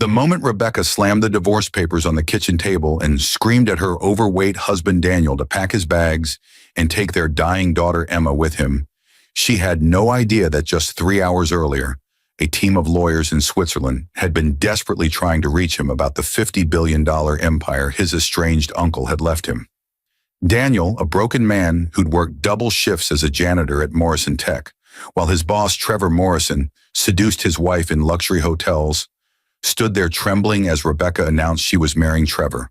The moment Rebecca slammed the divorce papers on the kitchen table and screamed at her overweight husband Daniel to pack his bags and take their dying daughter Emma with him, she had no idea that just 3 hours earlier, a team of lawyers in Switzerland had been desperately trying to reach him about the $50 billion empire his estranged uncle had left him. Daniel, a broken man who'd worked double shifts as a janitor at Morrison Tech, while his boss Trevor Morrison seduced his wife in luxury hotels, stood there trembling as Rebecca announced she was marrying Trevor.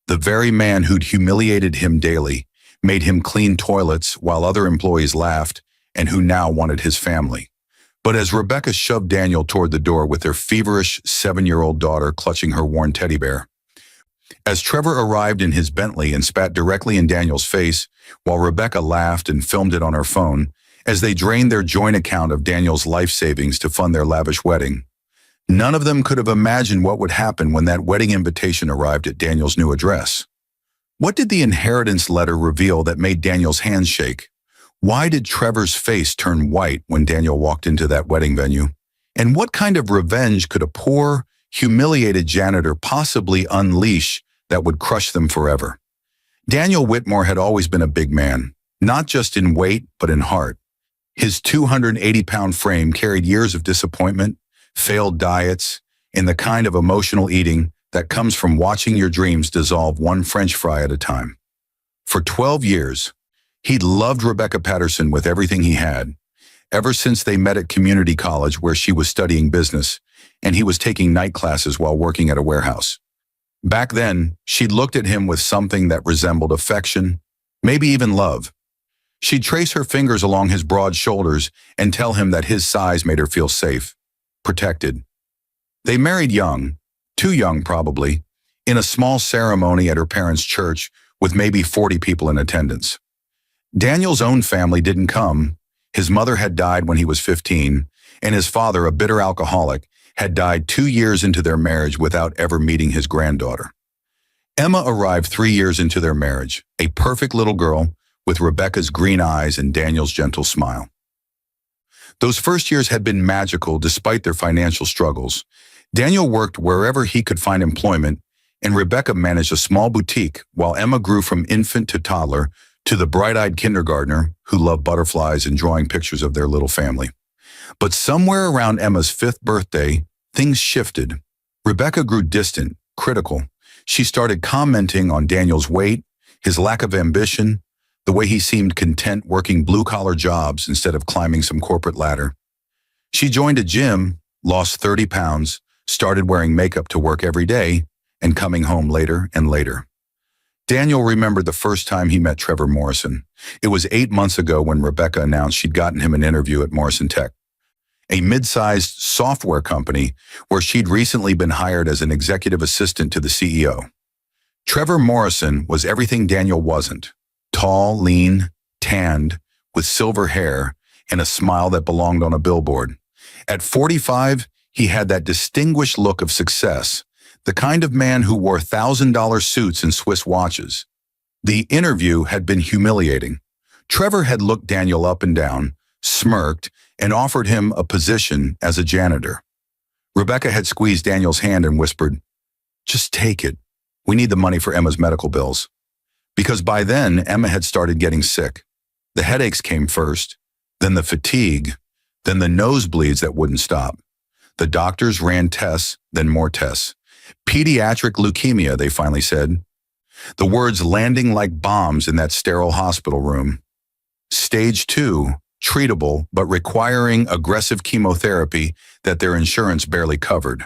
The very man who'd humiliated him daily, made him clean toilets while other employees laughed, and who now wanted his family. But as Rebecca shoved Daniel toward the door with their feverish 7-year-old daughter clutching her worn teddy bear, as Trevor arrived in his Bentley and spat directly in Daniel's face, while Rebecca laughed and filmed it on her phone, as they drained their joint account of Daniel's life savings to fund their lavish wedding, none of them could have imagined what would happen when that wedding invitation arrived at Daniel's new address. What did the inheritance letter reveal that made Daniel's hands shake? Why did Trevor's face turn white when Daniel walked into that wedding venue? And what kind of revenge could a poor, humiliated janitor possibly unleash that would crush them forever? Daniel Whitmore had always been a big man, not just in weight, but in heart. His 280-pound frame carried years of disappointment, failed diets, and the kind of emotional eating that comes from watching your dreams dissolve one French fry at a time. For 12 years, he'd loved Rebecca Patterson with everything he had, ever since they met at community college where she was studying business, and he was taking night classes while working at a warehouse. Back then, she'd looked at him with something that resembled affection, maybe even love. She'd trace her fingers along his broad shoulders and tell him that his size made her feel safe, protected. They married young, too young probably, in a small ceremony at her parents' church with maybe 40 people in attendance. Daniel's own family didn't come. His mother had died when he was 15, and his father, a bitter alcoholic, had died 2 years into their marriage without ever meeting his granddaughter. Emma arrived 3 years into their marriage, a perfect little girl with Rebecca's green eyes and Daniel's gentle smile. Those first years had been magical despite their financial struggles. Daniel worked wherever he could find employment, and Rebecca managed a small boutique while Emma grew from infant to toddler to the bright-eyed kindergartner who loved butterflies and drawing pictures of their little family. But somewhere around Emma's 5th birthday, things shifted. Rebecca grew distant, critical. She started commenting on Daniel's weight, his lack of ambition, the way he seemed content working blue-collar jobs instead of climbing some corporate ladder. She joined a gym, lost 30 pounds, started wearing makeup to work every day, and coming home later and later. Daniel remembered the first time he met Trevor Morrison. It was 8 months ago when Rebecca announced she'd gotten him an interview at Morrison Tech, a mid-sized software company where she'd recently been hired as an executive assistant to the CEO. Trevor Morrison was everything Daniel wasn't: tall, lean, tanned, with silver hair and a smile that belonged on a billboard. At 45, he had that distinguished look of success, the kind of man who wore $1,000 suits and Swiss watches. The interview had been humiliating. Trevor had looked Daniel up and down, smirked, and offered him a position as a janitor. Rebecca had squeezed Daniel's hand and whispered, "Just take it. We need the money for Emma's medical bills." Because by then, Emma had started getting sick. The headaches came first, then the fatigue, then the nosebleeds that wouldn't stop. The doctors ran tests, then more tests. Pediatric leukemia, they finally said. The words landing like bombs in that sterile hospital room. Stage 2, treatable, but requiring aggressive chemotherapy that their insurance barely covered.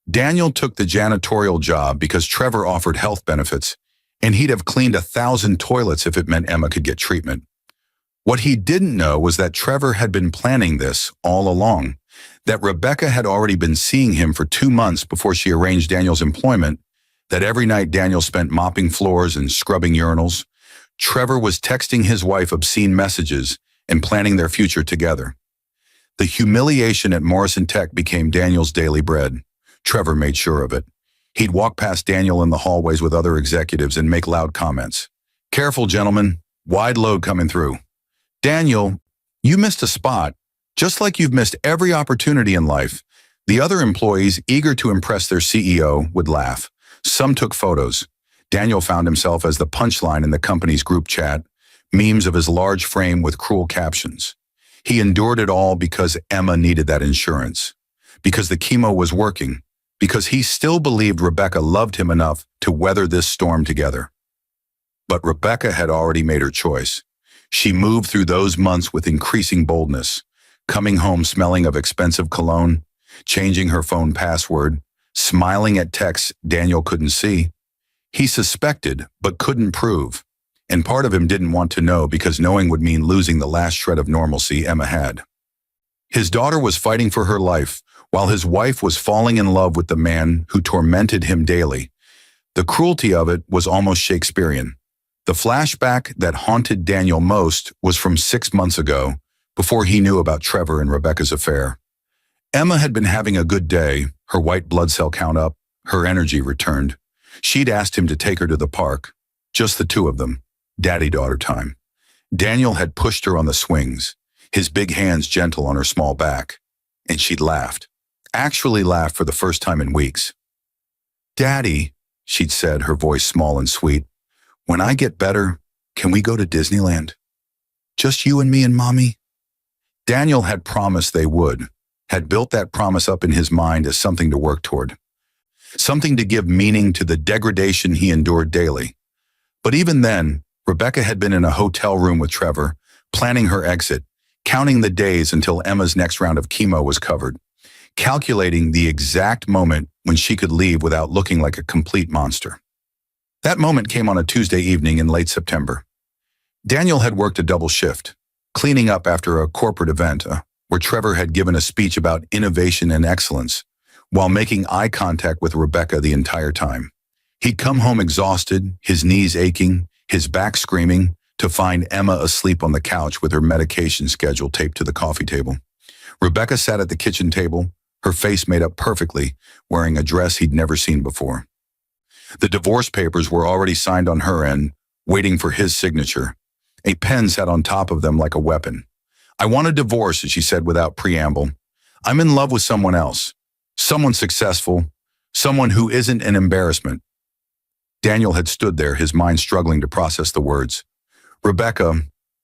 Daniel took the janitorial job because Trevor offered health benefits, and he'd have cleaned 1,000 toilets if it meant Emma could get treatment. What he didn't know was that Trevor had been planning this all along, that Rebecca had already been seeing him for 2 months before she arranged Daniel's employment, that every night Daniel spent mopping floors and scrubbing urinals. Trevor was texting his wife obscene messages and planning their future together. The humiliation at Morrison Tech became Daniel's daily bread. Trevor made sure of it. He'd walk past Daniel in the hallways with other executives and make loud comments. "Careful, gentlemen. Wide load coming through. Daniel, you missed a spot, just like you've missed every opportunity in life. The other employees, eager to impress their CEO, would laugh. Some took photos. Daniel found himself as the punchline in the company's group chat, memes of his large frame with cruel captions. He endured it all because Emma needed that insurance, because the chemo was working, because he still believed Rebecca loved him enough to weather this storm together. But Rebecca had already made her choice. She moved through those months with increasing boldness, coming home smelling of expensive cologne, changing her phone password, smiling at texts Daniel couldn't see. He suspected, but couldn't prove, and part of him didn't want to know because knowing would mean losing the last shred of normalcy Emma had. His daughter was fighting for her life, while his wife was falling in love with the man who tormented him daily. The cruelty of it was almost Shakespearean. The flashback that haunted Daniel most was from 6 months ago, before he knew about Trevor and Rebecca's affair. Emma had been having a good day, her white blood cell count up, her energy returned. She'd asked him to take her to the park, just the two of them, daddy-daughter time. Daniel had pushed her on the swings, his big hands gentle on her small back, and she'd laughed, actually laughed for the first time in weeks. "Daddy," she'd said, her voice small and sweet, "when I get better, can we go to Disneyland? Just you and me and Mommy?" Daniel had promised they would, had built that promise up in his mind as something to work toward, something to give meaning to the degradation he endured daily. But even then, Rebecca had been in a hotel room with Trevor, planning her exit, counting the days until Emma's next round of chemo was covered, calculating the exact moment when she could leave without looking like a complete monster. That moment came on a Tuesday evening in late September. Daniel had worked a double shift, cleaning up after a corporate event where Trevor had given a speech about innovation and excellence, while making eye contact with Rebecca the entire time. He'd come home exhausted, his knees aching, his back screaming, to find Emma asleep on the couch with her medication schedule taped to the coffee table. Rebecca sat at the kitchen table, her face made up perfectly, wearing a dress he'd never seen before. The divorce papers were already signed on her end, waiting for his signature. A pen sat on top of them like a weapon. "I want a divorce," she said without preamble. "I'm in love with someone else. Someone successful. Someone who isn't an embarrassment." Daniel had stood there, his mind struggling to process the words. "Rebecca,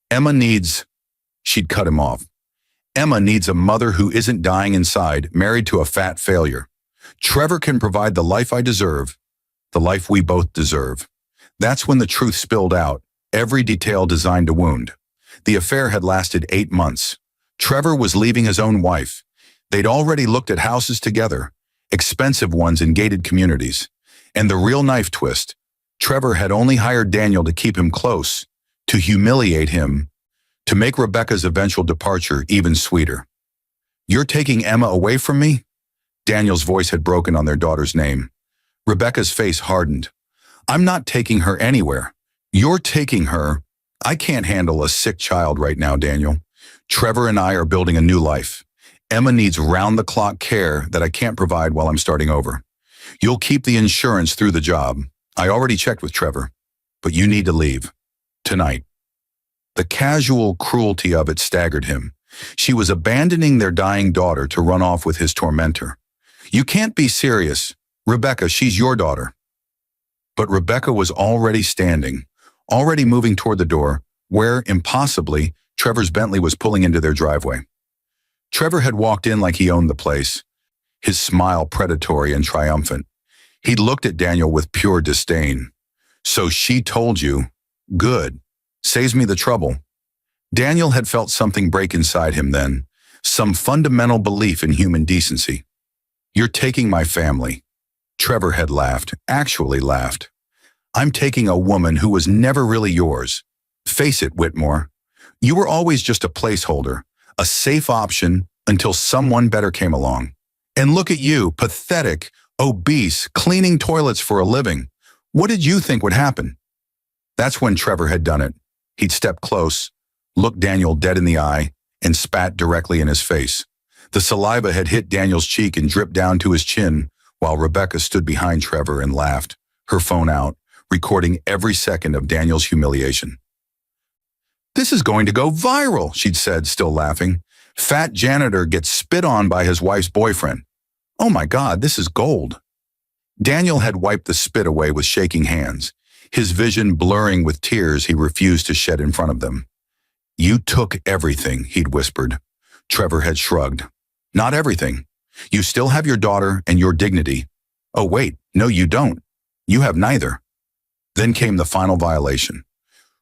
Emma needs..." She'd cut him off. "Emma needs a mother who isn't dying inside, married to a fat failure. Trevor can provide the life I deserve, the life we both deserve." That's when the truth spilled out, every detail designed to wound. The affair had lasted 8 months. Trevor was leaving his own wife. They'd already looked at houses together, expensive ones in gated communities. And the real knife twist, Trevor had only hired Daniel to keep him close, to humiliate him, to make Rebecca's eventual departure even sweeter. "You're taking Emma away from me?" Daniel's voice had broken on their daughter's name. Rebecca's face hardened. "I'm not taking her anywhere. You're taking her. I can't handle a sick child right now, Daniel. Trevor and I are building a new life. Emma needs round-the-clock care that I can't provide while I'm starting over. You'll keep the insurance through the job. I already checked with Trevor. But you need to leave. Tonight." The casual cruelty of it staggered him. She was abandoning their dying daughter to run off with his tormentor. "You can't be serious. Rebecca, she's your daughter." But Rebecca was already standing, already moving toward the door, where, impossibly, Trevor's Bentley was pulling into their driveway. Trevor had walked in like he owned the place, his smile predatory and triumphant. He'd looked at Daniel with pure disdain. "So she told you. Good. Saves me the trouble." Daniel had felt something break inside him then, some fundamental belief in human decency. "You're taking my family." Trevor had laughed, actually laughed. "I'm taking a woman who was never really yours. Face it, Whitmore. You were always just a placeholder, a safe option until someone better came along. And look at you, pathetic, obese, cleaning toilets for a living. What did you think would happen?" That's when Trevor had done it. He'd stepped close, looked Daniel dead in the eye, and spat directly in his face. The saliva had hit Daniel's cheek and dripped down to his chin, while Rebecca stood behind Trevor and laughed, her phone out, recording every second of Daniel's humiliation. "This is going to go viral," she'd said, still laughing. "Fat janitor gets spit on by his wife's boyfriend. "Oh my God, this is gold." Daniel had wiped the spit away with shaking hands, his vision blurring with tears he refused to shed in front of them. "You took everything," he'd whispered. Trevor had shrugged. "Not everything. You still have your daughter and your dignity." "Oh wait, no you don't. You have neither." Then came the final violation.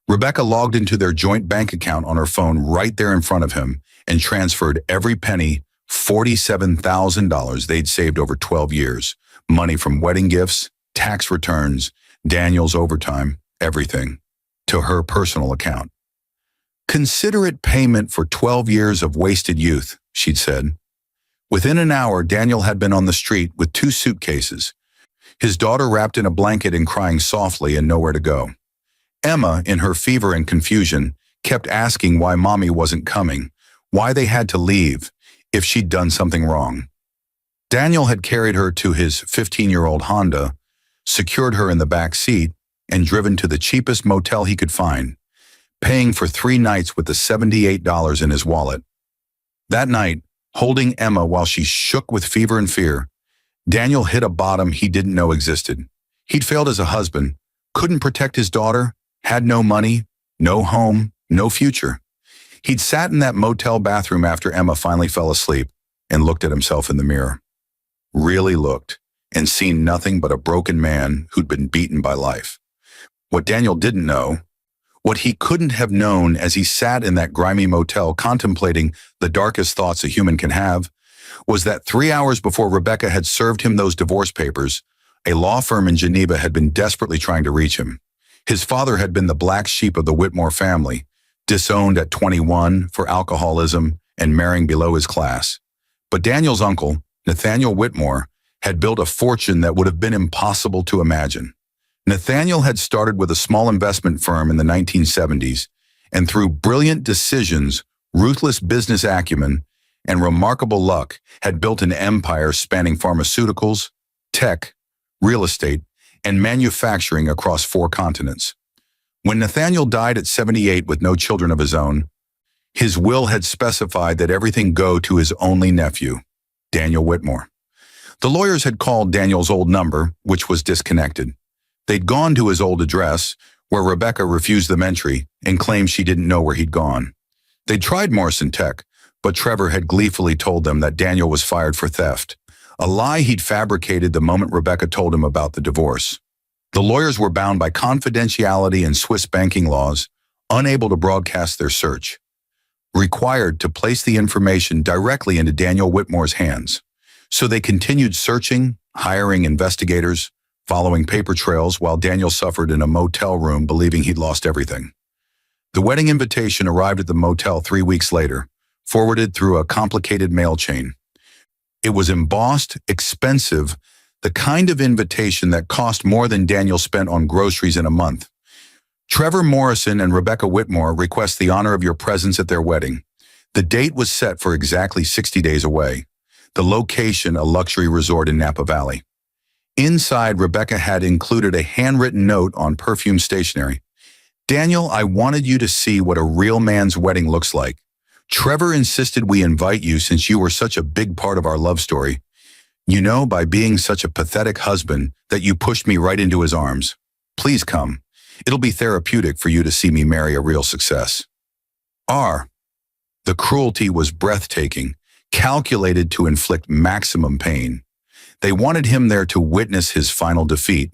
Rebecca logged into their joint bank account on her phone right there in front of him and transferred every penny, $47,000 they'd saved over 12 years. Money from wedding gifts, tax returns, Daniel's overtime, everything, to her personal account. "Consider it payment for 12 years of wasted youth," she'd said. Within an hour, Daniel had been on the street with 2 suitcases, his daughter wrapped in a blanket and crying softly and nowhere to go. Emma, in her fever and confusion, kept asking why Mommy wasn't coming, why they had to leave, if she'd done something wrong. Daniel had carried her to his 15-year-old Honda, secured her in the back seat, and driven to the cheapest motel he could find, paying for 3 nights with the $78 in his wallet. That night, holding Emma while she shook with fever and fear, Daniel hit a bottom he didn't know existed. He'd failed as a husband, couldn't protect his daughter, had no money, no home, no future. He'd sat in that motel bathroom after Emma finally fell asleep and looked at himself in the mirror. Really looked, and seen nothing but a broken man who'd been beaten by life. What Daniel didn't know, what he couldn't have known as he sat in that grimy motel contemplating the darkest thoughts a human can have, was that 3 hours before Rebecca had served him those divorce papers, a law firm in Geneva had been desperately trying to reach him. His father had been the black sheep of the Whitmore family, disowned at 21 for alcoholism and marrying below his class. But Daniel's uncle, Nathaniel Whitmore, had built a fortune that would have been impossible to imagine. Nathaniel had started with a small investment firm in the 1970s, and through brilliant decisions, ruthless business acumen, and remarkable luck, had built an empire spanning pharmaceuticals, tech, real estate, and manufacturing across 4 continents. When Nathaniel died at 78 with no children of his own, his will had specified that everything go to his only nephew, Daniel Whitmore. The lawyers had called Daniel's old number, which was disconnected. They'd gone to his old address, where Rebecca refused them entry and claimed she didn't know where he'd gone. They'd tried Morrison Tech, but Trevor had gleefully told them that Daniel was fired for theft, a lie he'd fabricated the moment Rebecca told him about the divorce. The lawyers were bound by confidentiality and Swiss banking laws, unable to broadcast their search, required to place the information directly into Daniel Whitmore's hands. So they continued searching, hiring investigators, following paper trails while Daniel suffered in a motel room believing he'd lost everything. The wedding invitation arrived at the motel 3 weeks later, forwarded through a complicated mail chain. It was embossed, expensive, the kind of invitation that cost more than Daniel spent on groceries in a month. Trevor Morrison and Rebecca Whitmore request the honor of your presence at their wedding. The date was set for exactly 60 days away. The location, a luxury resort in Napa Valley. Inside, Rebecca had included a handwritten note on perfume stationery. "Daniel, I wanted you to see what a real man's wedding looks like. Trevor insisted we invite you since you were such a big part of our love story. You know, by being such a pathetic husband that you pushed me right into his arms. Please come. It'll be therapeutic for you to see me marry a real success." The cruelty was breathtaking, calculated to inflict maximum pain. They wanted him there to witness his final defeat,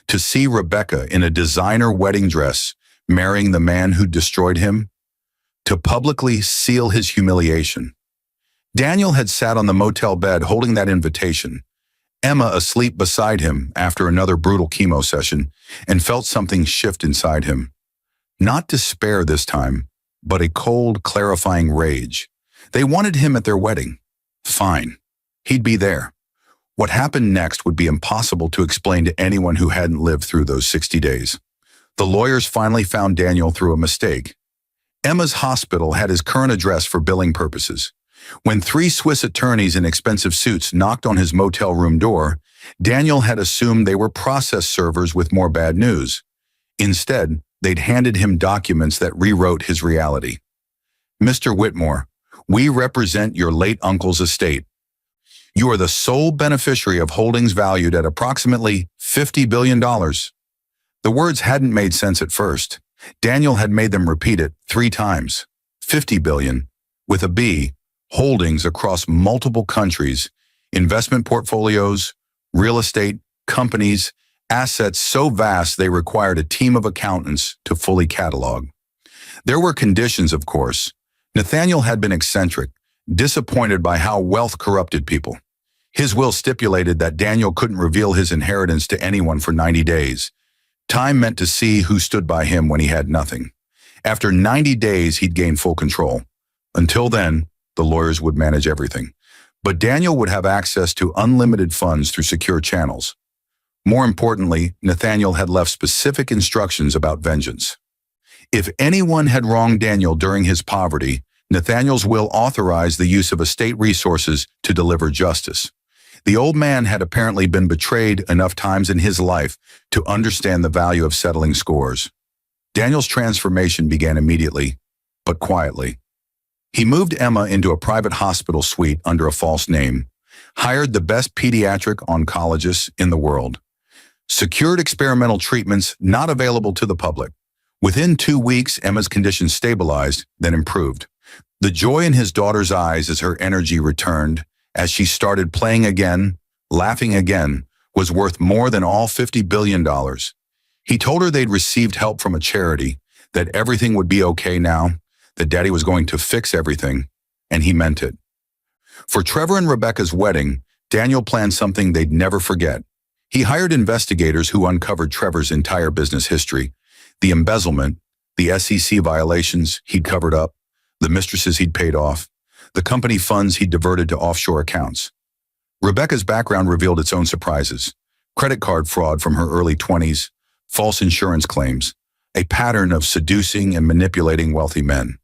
to see Rebecca in a designer wedding dress marrying the man who destroyed him, to publicly seal his humiliation. Daniel had sat on the motel bed holding that invitation, Emma asleep beside him after another brutal chemo session, and felt something shift inside him. Not despair this time, but a cold, clarifying rage. They wanted him at their wedding. Fine. He'd be there. What happened next would be impossible to explain to anyone who hadn't lived through those 60 days. The lawyers finally found Daniel through a mistake. Emma's hospital had his current address for billing purposes. When 3 Swiss attorneys in expensive suits knocked on his motel room door, Daniel had assumed they were process servers with more bad news. Instead, they'd handed him documents that rewrote his reality. "Mr. Whitmore, we represent your late uncle's estate. You are the sole beneficiary of holdings valued at approximately $50 billion. The words hadn't made sense at first. Daniel had made them repeat it 3 times. 50 billion, with a B, holdings across multiple countries, investment portfolios, real estate, companies, assets so vast they required a team of accountants to fully catalog. There were conditions, of course. Nathaniel had been eccentric, disappointed by how wealth corrupted people. His will stipulated that Daniel couldn't reveal his inheritance to anyone for 90 days. Time meant to see who stood by him when he had nothing. After 90 days, he'd gain full control. Until then, the lawyers would manage everything. But Daniel would have access to unlimited funds through secure channels. More importantly, Nathaniel had left specific instructions about vengeance. If anyone had wronged Daniel during his poverty, Nathaniel's will authorized the use of estate resources to deliver justice. The old man had apparently been betrayed enough times in his life to understand the value of settling scores. Daniel's transformation began immediately, but quietly. He moved Emma into a private hospital suite under a false name, hired the best pediatric oncologists in the world, secured experimental treatments not available to the public. Within 2 weeks, Emma's condition stabilized, then improved. The joy in his daughter's eyes as her energy returned, as she started playing again, laughing again, was worth more than all $50 billion. He told her they'd received help from a charity, that everything would be okay now, that Daddy was going to fix everything, and he meant it. For Trevor and Rebecca's wedding, Daniel planned something they'd never forget. He hired investigators who uncovered Trevor's entire business history, the embezzlement, the SEC violations he'd covered up, the mistresses he'd paid off, the company funds he'd diverted to offshore accounts. Rebecca's background revealed its own surprises: credit card fraud from her early 20s, false insurance claims, a pattern of seducing and manipulating wealthy men.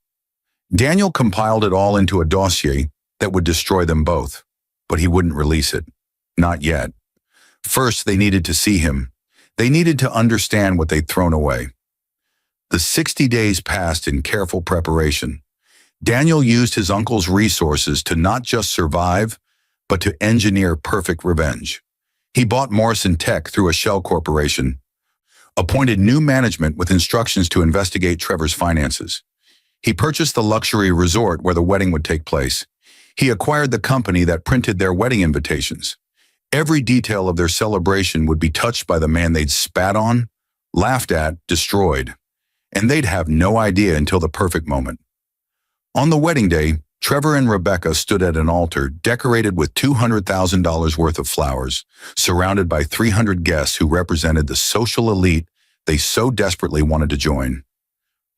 Daniel compiled it all into a dossier that would destroy them both, but he wouldn't release it. Not yet. First, they needed to see him. They needed to understand what they'd thrown away. The 60 days passed in careful preparation. Daniel used his uncle's resources to not just survive, but to engineer perfect revenge. He bought Morrison Tech through a shell corporation, appointed new management with instructions to investigate Trevor's finances. He purchased the luxury resort where the wedding would take place. He acquired the company that printed their wedding invitations. Every detail of their celebration would be touched by the man they'd spat on, laughed at, destroyed. And they'd have no idea until the perfect moment. On the wedding day, Trevor and Rebecca stood at an altar decorated with $200,000 worth of flowers, surrounded by 300 guests who represented the social elite they so desperately wanted to join.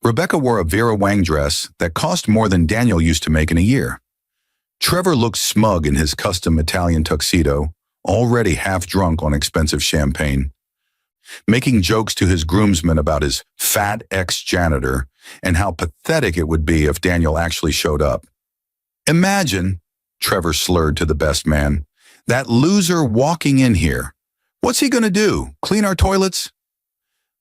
Rebecca wore a Vera Wang dress that cost more than Daniel used to make in a year. Trevor looked smug in his custom Italian tuxedo, already half drunk on expensive champagne, making jokes to his groomsmen about his fat ex-janitor and how pathetic it would be if Daniel actually showed up. "Imagine," Trevor slurred to the best man, "that loser walking in here. What's he gonna do, clean our toilets?"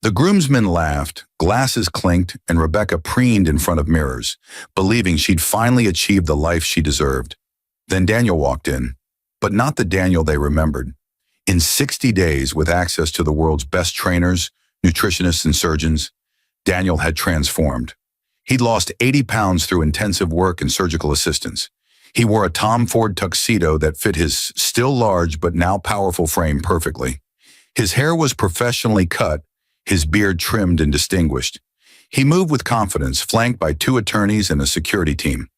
The groomsmen laughed, glasses clinked, and Rebecca preened in front of mirrors, believing she'd finally achieved the life she deserved. Then Daniel walked in, but not the Daniel they remembered. In 60 days, with access to the world's best trainers, nutritionists, and surgeons, Daniel had transformed. He'd lost 80 pounds through intensive work and surgical assistance. He wore a Tom Ford tuxedo that fit his still large but now powerful frame perfectly. His hair was professionally cut, his beard trimmed and distinguished. He moved with confidence, flanked by 2 attorneys and a security team.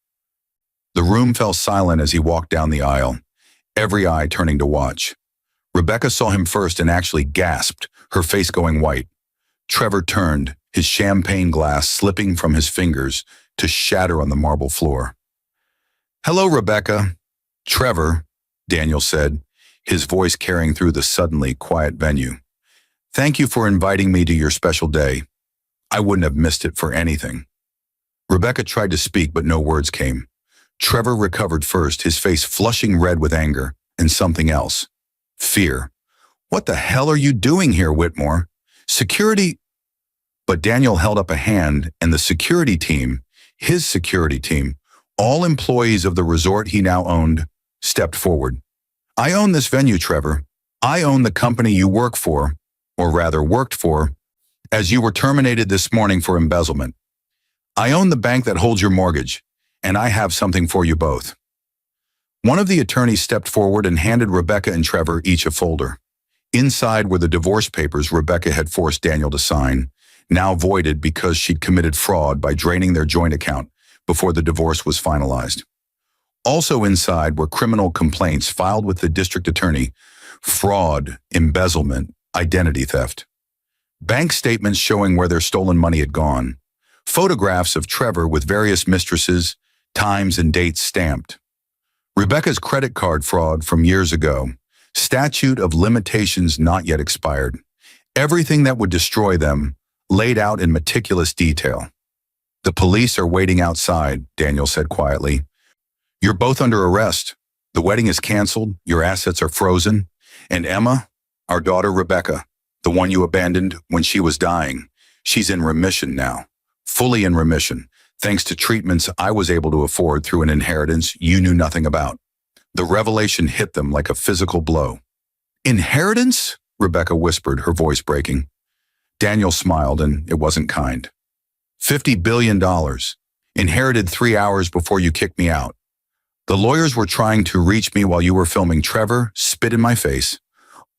The room fell silent as he walked down the aisle, every eye turning to watch. Rebecca saw him first and actually gasped, her face going white. Trevor turned, his champagne glass slipping from his fingers to shatter on the marble floor. "Hello, Rebecca." "Trevor," Daniel said, his voice carrying through the suddenly quiet venue. "Thank you for inviting me to your special day. I wouldn't have missed it for anything." Rebecca tried to speak, but no words came. Trevor recovered first, his face flushing red with anger and something else. Fear. "What the hell are you doing here, Whitmore? Security—" But Daniel held up a hand, and the security team, his security team, all employees of the resort he now owned, stepped forward. I own this venue, Trevor. I own the company you work for, or rather worked for, as you were terminated this morning for embezzlement. I own the bank that holds your mortgage, and I have something for you both." One of the attorneys stepped forward and handed Rebecca and Trevor each a folder. Inside were the divorce papers Rebecca had forced Daniel to sign, now voided because she'd committed fraud by draining their joint account before the divorce was finalized. Also inside were criminal complaints filed with the district attorney: fraud, embezzlement, identity theft. Bank statements showing where their stolen money had gone. Photographs of Trevor with various mistresses, times and dates stamped. Rebecca's credit card fraud from years ago. Statute of limitations not yet expired. Everything that would destroy them, laid out in meticulous detail. "The police are waiting outside," Daniel said quietly. "You're both under arrest. The wedding is canceled, your assets are frozen, and Emma, our daughter Rebecca, the one you abandoned when she was dying, she's in remission now. Fully in remission, thanks to treatments I was able to afford through an inheritance you knew nothing about." The revelation hit them like a physical blow. "Inheritance?" Rebecca whispered, her voice breaking. Daniel smiled, and it wasn't kind. $50 billion. Inherited 3 hours before you kicked me out. The lawyers were trying to reach me while you were filming Trevor, spit in my face.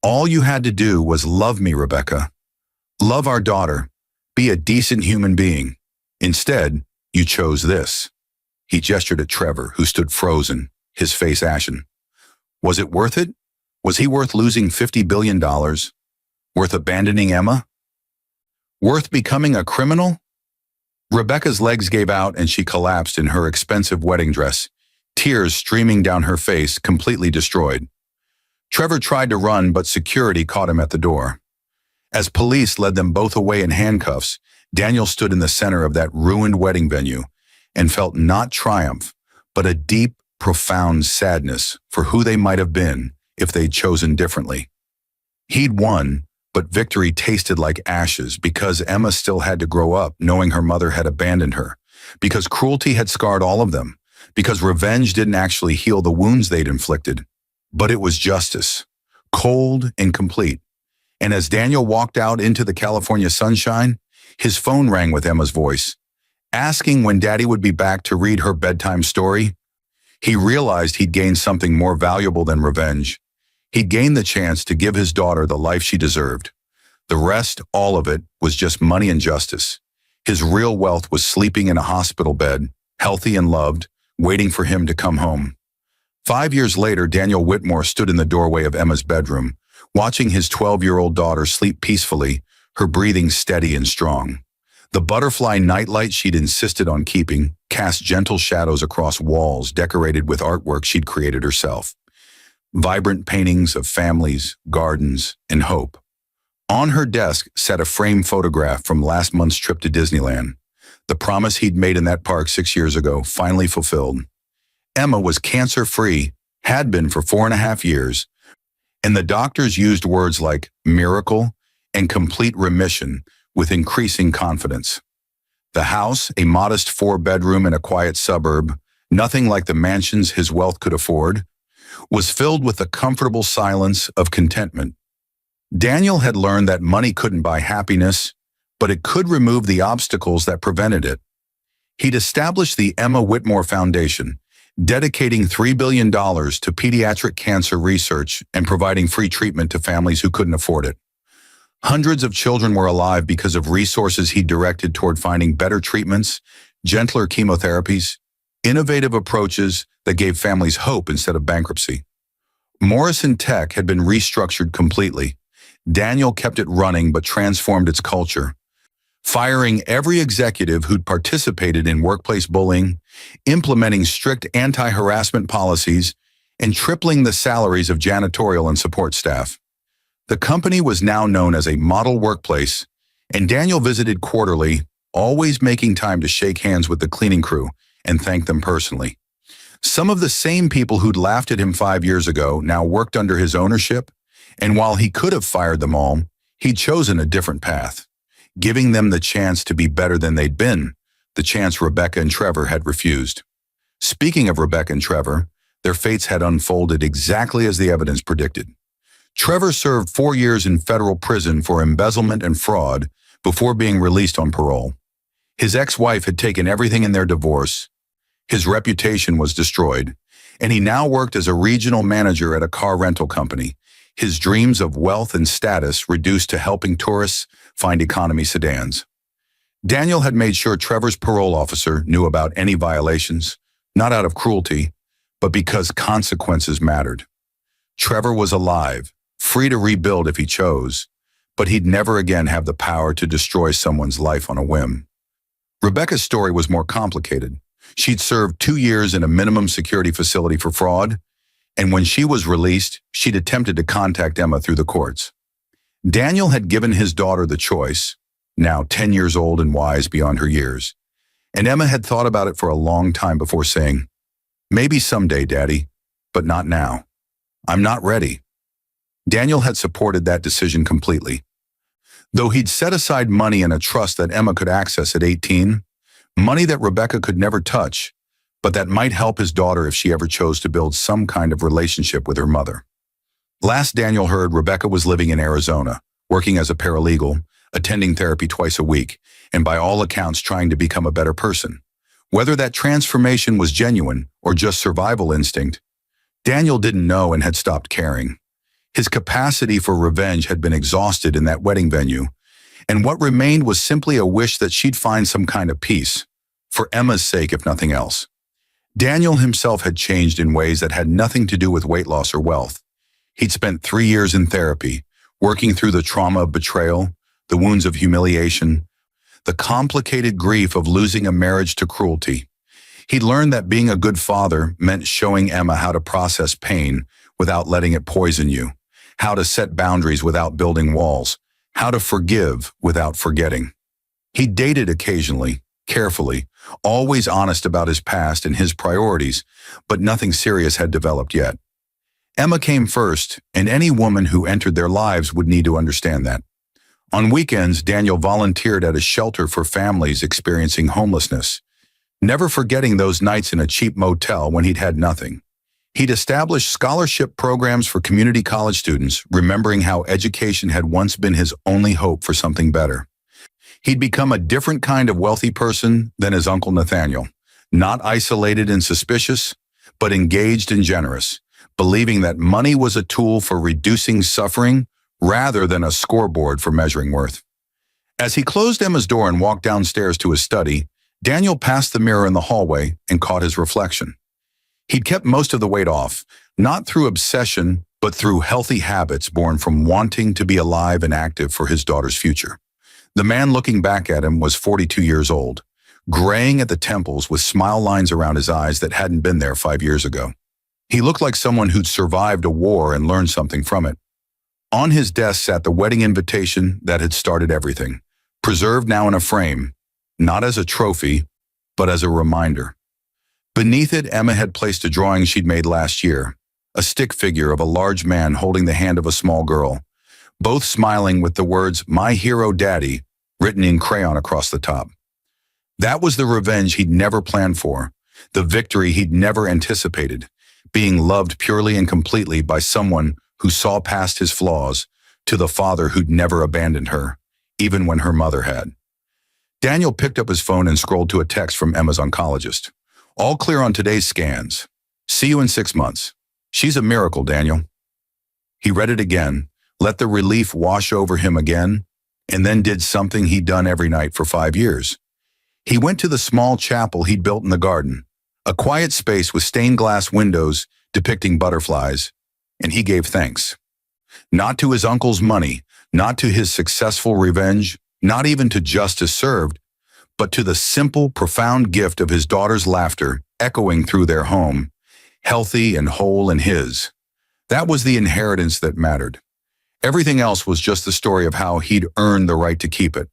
All you had to do was love me, Rebecca. Love our daughter. Be a decent human being. Instead, you chose this." He gestured at Trevor, who stood frozen, his face ashen. Was it worth it? Was he worth losing $50 billion? Worth abandoning Emma? Worth becoming a criminal? Rebecca's legs gave out and she collapsed in her expensive wedding dress, tears streaming down her face, completely destroyed. Trevor tried to run, but security caught him at the door. As police led them both away in handcuffs, Daniel stood in the center of that ruined wedding venue and felt not triumph, but a deep, profound sadness for who they might have been if they'd chosen differently. He'd won, but victory tasted like ashes because Emma still had to grow up knowing her mother had abandoned her, because cruelty had scarred all of them, because revenge didn't actually heal the wounds they'd inflicted. But it was justice, cold and complete. And as Daniel walked out into the California sunshine, his phone rang with Emma's voice, asking when Daddy would be back to read her bedtime story. He realized he'd gained something more valuable than revenge. He'd gained the chance to give his daughter the life she deserved. The rest, all of it, was just money and justice. His real wealth was sleeping in a hospital bed, healthy and loved, waiting for him to come home. 5 years later, Daniel Whitmore stood in the doorway of Emma's bedroom, watching his 12-year-old daughter sleep peacefully, her breathing steady and strong. The butterfly nightlight she'd insisted on keeping cast gentle shadows across walls decorated with artwork she'd created herself. Vibrant paintings of families, gardens, and hope. On her desk sat a framed photograph from last month's trip to Disneyland. The promise he'd made in that park 6 years ago, finally fulfilled. Emma was cancer-free, had been for 4.5 years, and the doctors used words like miracle and complete remission with increasing confidence. The house, a modest 4-bedroom in a quiet suburb, nothing like the mansions his wealth could afford, was filled with the comfortable silence of contentment. Daniel had learned that money couldn't buy happiness, but it could remove the obstacles that prevented it. He'd established the Emma Whitmore Foundation, dedicating $3 billion to pediatric cancer research and providing free treatment to families who couldn't afford it. Hundreds of children were alive because of resources he directed toward finding better treatments, gentler chemotherapies, innovative approaches that gave families hope instead of bankruptcy. Morrison Tech had been restructured completely. Daniel kept it running but transformed its culture, firing every executive who'd participated in workplace bullying, implementing strict anti-harassment policies, and tripling the salaries of janitorial and support staff. The company was now known as a model workplace, and Daniel visited quarterly, always making time to shake hands with the cleaning crew and thank them personally. Some of the same people who'd laughed at him 5 years ago now worked under his ownership, and while he could have fired them all, he'd chosen a different path, giving them the chance to be better than they'd been, the chance Rebecca and Trevor had refused. Speaking of Rebecca and Trevor, Their fates had unfolded exactly as the evidence predicted. Trevor served 4 years in federal prison for embezzlement and fraud before being released on parole. His ex-wife had taken everything in their divorce. His reputation was destroyed, and he now worked as a regional manager at a car rental company, his dreams of wealth and status reduced to helping tourists find economy sedans. Daniel had made sure Trevor's parole officer knew about any violations, not out of cruelty, but because consequences mattered. Trevor was alive, free to rebuild if he chose, but he'd never again have the power to destroy someone's life on a whim. Rebecca's story was more complicated. She'd served 2 years in a minimum security facility for fraud, and when she was released, she'd attempted to contact Emma through the courts. Daniel had given his daughter the choice, now 10 years old and wise beyond her years, and Emma had thought about it for a long time before saying, "Maybe someday, Daddy, but not now. I'm not ready." Daniel had supported that decision completely. Though he'd set aside money in a trust that Emma could access at 18, money that Rebecca could never touch, but that might help his daughter if she ever chose to build some kind of relationship with her mother. Last Daniel heard, Rebecca was living in Arizona, working as a paralegal, attending therapy twice a week, and by all accounts trying to become a better person. Whether that transformation was genuine or just survival instinct, Daniel didn't know and had stopped caring. His capacity for revenge had been exhausted in that wedding venue, and what remained was simply a wish that she'd find some kind of peace, for Emma's sake if nothing else. Daniel himself had changed in ways that had nothing to do with weight loss or wealth. He'd spent 3 years in therapy, working through the trauma of betrayal, the wounds of humiliation, the complicated grief of losing a marriage to cruelty. He'd learned that being a good father meant showing Emma how to process pain without letting it poison you, how to set boundaries without building walls, how to forgive without forgetting. He dated occasionally, carefully, always honest about his past and his priorities, but nothing serious had developed yet. Emma came first, and any woman who entered their lives would need to understand that. On weekends, Daniel volunteered at a shelter for families experiencing homelessness, never forgetting those nights in a cheap motel when he'd had nothing. He'd established scholarship programs for community college students, remembering how education had once been his only hope for something better. He'd become a different kind of wealthy person than his Uncle Nathaniel, not isolated and suspicious, but engaged and generous, believing that money was a tool for reducing suffering rather than a scoreboard for measuring worth. As he closed Emma's door and walked downstairs to his study, Daniel passed the mirror in the hallway and caught his reflection. He'd kept most of the weight off, not through obsession, but through healthy habits born from wanting to be alive and active for his daughter's future. The man looking back at him was 42 years old, graying at the temples with smile lines around his eyes that hadn't been there 5 years ago. He looked like someone who'd survived a war and learned something from it. On his desk sat the wedding invitation that had started everything, preserved now in a frame, not as a trophy, but as a reminder. Beneath it, Emma had placed a drawing she'd made last year, a stick figure of a large man holding the hand of a small girl, both smiling with the words, "My hero daddy," written in crayon across the top. That was the revenge he'd never planned for, the victory he'd never anticipated, being loved purely and completely by someone who saw past his flaws, to the father who'd never abandoned her, even when her mother had. Daniel picked up his phone and scrolled to a text from Emma's oncologist. "All clear on today's scans. See you in 6 months. She's a miracle, Daniel." He read it again, let the relief wash over him again, and then did something he'd done every night for 5 years. He went to the small chapel he'd built in the garden, a quiet space with stained glass windows depicting butterflies, and he gave thanks. Not to his uncle's money, not to his successful revenge, not even to justice served, but to the simple, profound gift of his daughter's laughter echoing through their home, healthy and whole in his. That was the inheritance that mattered. Everything else was just the story of how he'd earned the right to keep it.